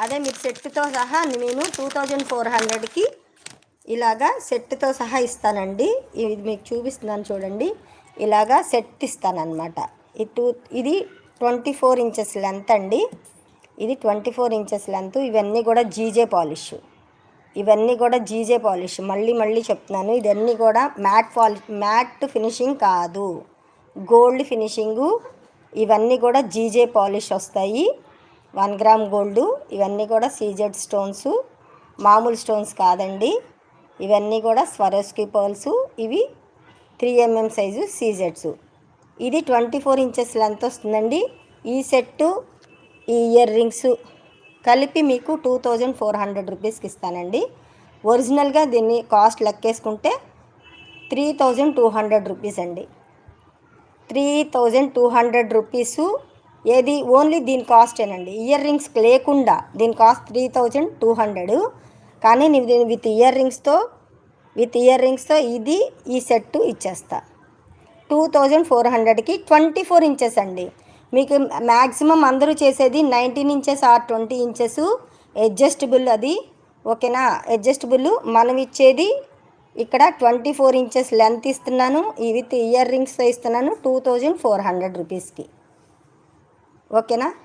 అదే మీరు సెట్తో సహా నేను 2400కి ఇలాగా సెట్తో సహా ఇస్తానండి. ఇది మీకు చూపిస్తున్నాను చూడండి. ఇలాగా సెట్ ఇస్తానన్నమాట. ఇది 24 ఇంచెస్ లెంత్ అండి. ఇది 24 ఇంచెస్ లెంత్. ఇవన్నీ కూడా జీజే పాలిష్. మళ్ళీ చెప్తున్నాను, ఇవన్నీ కూడా మ్యాట్ ఫినిషింగ్ కాదు, గోల్డ్ ఫినిషింగు. ఇవన్నీ కూడా జీజే పాలిష్ వస్తాయి. 1 గ్రామ్ గోల్డ్. ఇవన్నీ కూడా సీజెడ్ స్టోన్స్, మామూలు స్టోన్స్ కాదండి. ఇవన్నీ కూడా స్వరోస్కి పర్ల్స్. ఇవి 3mm సైజు సీజెడ్స్. ఇది 24 ఇంచెస్ లెంత్ వస్తుందండి. ఈ సెట్టు, ఈ ఇయర్ రింగ్స్ కలిపి మీకు 2400 రూపీస్కి ఇస్తానండి. ఒరిజినల్గా దీన్ని కాస్ట్ లెక్కేసుకుంటే 3200 రూపీస్ అండి. 3200 రూపీసు. ఏది ఓన్లీ దీని కాస్టేనండి. ఇయర్ రింగ్స్ లేకుండా దీని కాస్ట్ 3200. కానీ నేను దీన్ని విత్ ఇయర్ రింగ్స్తో ఇది ఈ సెట్టు ఇచ్చేస్తా 2400కి. 24 ఇంచెస్ అండి. మీకు మ్యాక్సిమం అందరూ చేసేది 19 ఇంచెస్ ఆర్ 20 ఇంచెస్ అడ్జస్టబుల్. అది ఓకేనా, అడ్జస్టబుల్. మనం ఇచ్చేది ఇక్కడ 24 ఇంచెస్ లెంత్ ఇస్తున్నాను. విత్ ఇయర్ రింగ్స్తో ఇస్తున్నాను 2400 రూపీస్కి. ఓకేనా.